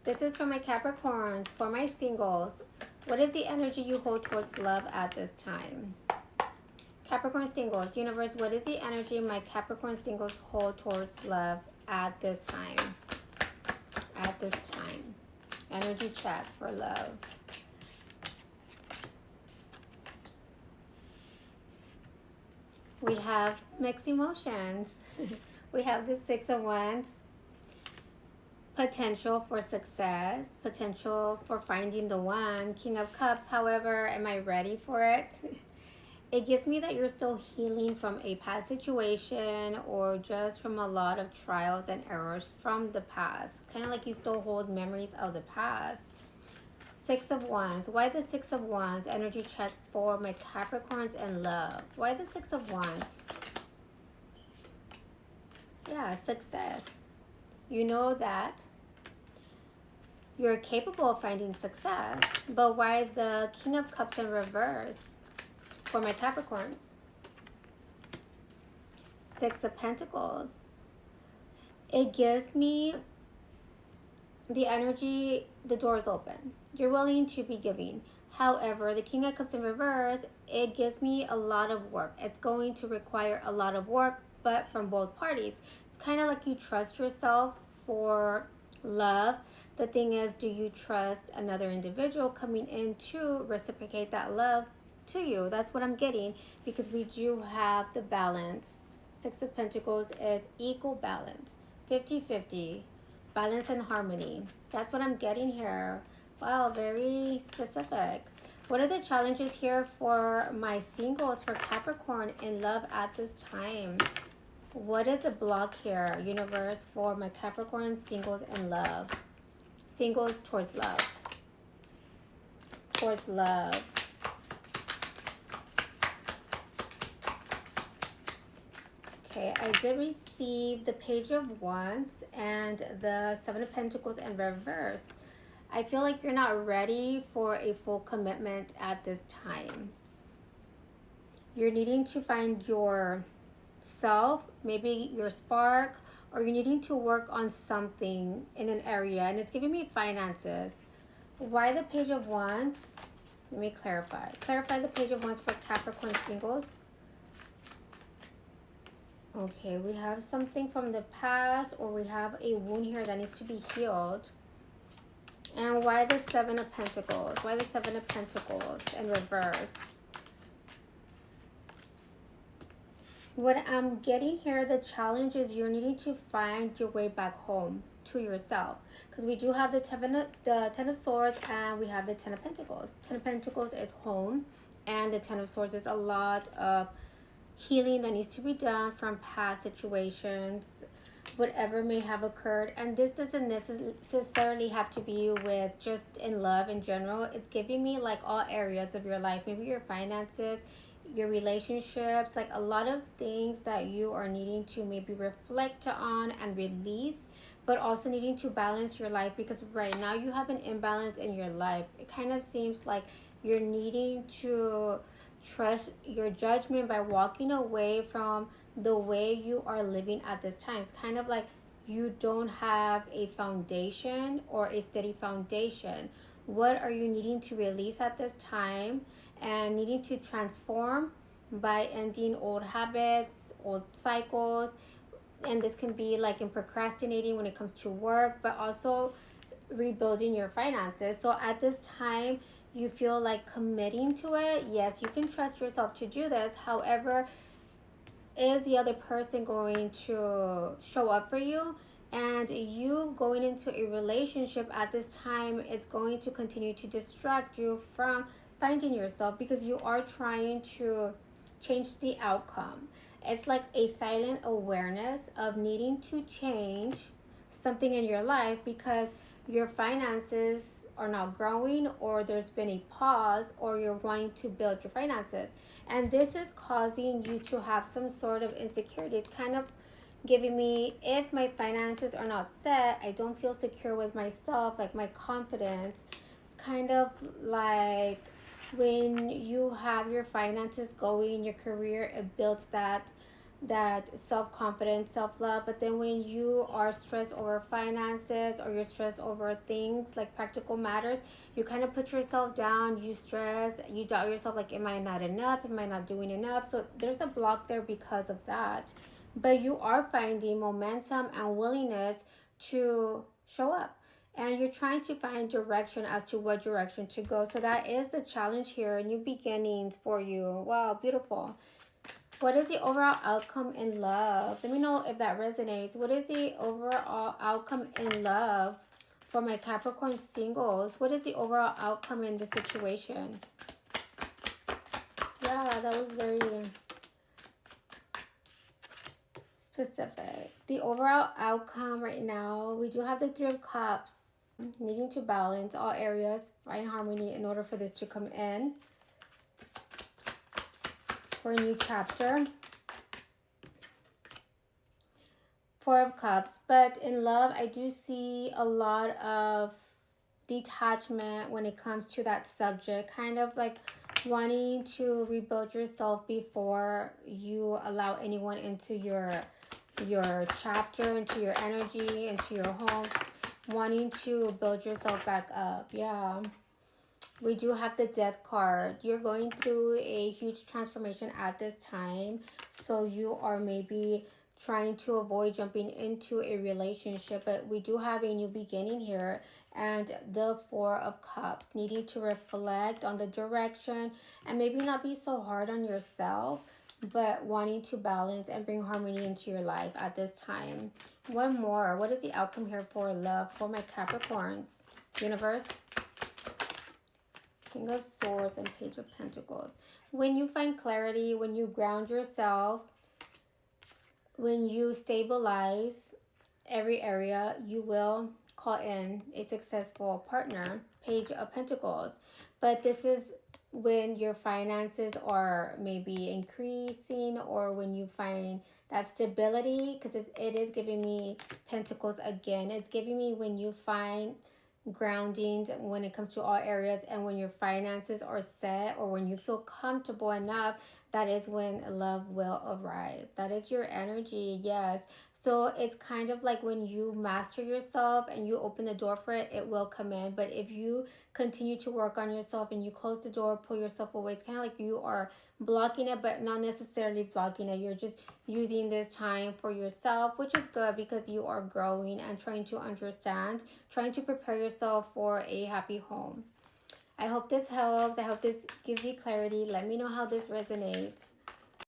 This is for my Capricorns, for my singles. What is the energy you hold towards love at this time? Capricorn singles, universe, what is the energy my Capricorn singles hold towards love at this time? At this time. Energy check for love. We have mixed emotions. We have the Six of Wands. Potential for success, potential for finding the one. King of Cups, however, am I ready for it? It gives me that you're still healing from a past situation or just from a lot of trials and errors from the past. Kind of like you still hold memories of the past. Six of Wands. Why the Six of Wands? Energy check for my Capricorns in love. Why the Six of Wands? Yeah, success. You know that you're capable of finding success, but why the King of Cups in reverse for my Capricorns? Six of Pentacles. It gives me the energy, the door is open. You're willing to be giving. However, the King of Cups in reverse, it gives me a lot of work. It's going to require a lot of work, but from both parties. It's kind of like you trust yourself for love. The thing is, do you trust another individual coming in to reciprocate that love to you? That's what I'm getting, because we do have the balance. Six of Pentacles is equal balance, 50-50. Balance and harmony. That's what I'm getting here. Wow, very specific. What are the challenges here for my singles, for Capricorn in love at this time? What is the block here, universe, for my Capricorn singles in love? Singles towards love. Towards love. Okay, I did receive the Page of Wands and the Seven of Pentacles in reverse. I feel like you're not ready for a full commitment at this time. You're needing to find yourself, maybe your spark, or you're needing to work on something in an area, and it's giving me finances. Why the Page of Wands? Let me clarify. Clarify the Page of Wands for Capricorn singles. Okay, we have something from the past, or we have a wound here that needs to be healed. And why the Seven of Pentacles? Why the Seven of Pentacles in reverse? What I'm getting here, the challenge is you're needing to find your way back home to yourself. Because we do have the Ten of Swords and we have the Ten of Pentacles. Ten of Pentacles is home, and the Ten of Swords is a lot of healing that needs to be done from past situations, whatever may have occurred. And this doesn't necessarily have to be with just in love in general. It's giving me like all areas of your life, maybe your finances, your relationships, like a lot of things that you are needing to maybe reflect on and release, but also needing to balance your life, because right now you have an imbalance in your life. It kind of seems like you're needing to trust your judgment by walking away from the way you are living at this time. It's kind of like you don't have a foundation or a steady foundation. What are you needing to release at this time and needing to transform by ending old habits, old cycles? And this can be like in procrastinating when it comes to work, but also rebuilding your finances. So at this time, you feel like committing to it. Yes, you can trust yourself to do this. However, is the other person going to show up for you? And you going into a relationship at this time is going to continue to distract you from finding yourself, because you are trying to change the outcome. It's like a silent awareness of needing to change something in your life because your finances are not growing, or there's been a pause, or you're wanting to build your finances. And this is causing you to have some sort of insecurity. It's kind of giving me, if my finances are not set, I don't feel secure with myself, like my confidence. It's kind of like when you have your finances going, your career, it builds that that self-confidence, self-love. But then when you are stressed over finances or you're stressed over things like practical matters, you kind of put yourself down, you stress, you doubt yourself, like, am I not enough, am I not doing enough? So there's a block there because of that. But you are finding momentum and willingness to show up, and you're trying to find direction as to what direction to go. So that is the challenge here, new beginnings for you. Wow, beautiful. What is the overall outcome in love? Let me know if that resonates. What is the overall outcome in love for my Capricorn singles? What is the overall outcome in the situation? Yeah, that was very specific. The overall outcome right now, we do have the Three of Cups, needing to balance all areas, find harmony in order for this to come in for a new chapter. Four of Cups. But in love, I do see a lot of detachment when it comes to that subject, kind of like wanting to rebuild yourself before you allow anyone into your chapter, into your energy, into your home, wanting to build yourself back up. Yeah, we do have the Death card. You're going through a huge transformation at this time, so you are maybe trying to avoid jumping into a relationship, but we do have a new beginning here. And the Four of Cups, needing to reflect on the direction and maybe not be so hard on yourself, but wanting to balance and bring harmony into your life at this time. One more. What is the outcome here for love for my Capricorns? Universe. King of Swords and Page of Pentacles. When you find clarity, when you ground yourself, when you stabilize every area, you will call in a successful partner. Page of Pentacles. But this is when your finances are maybe increasing, or when you find that stability, because it is giving me Pentacles again. It's giving me when you find groundings when it comes to all areas, and when your finances are set, or when you feel comfortable enough, that is when love will arrive. That is your energy. Yes. So it's kind of like when you master yourself and you open the door for it, it will come in. But if you continue to work on yourself and you close the door, pull yourself away, it's kind of like you are blocking it, but not necessarily blocking it. You're just using this time for yourself, which is good because you are growing and trying to understand, trying to prepare yourself for a happy home. I hope this helps. I hope this gives you clarity. Let me know how this resonates.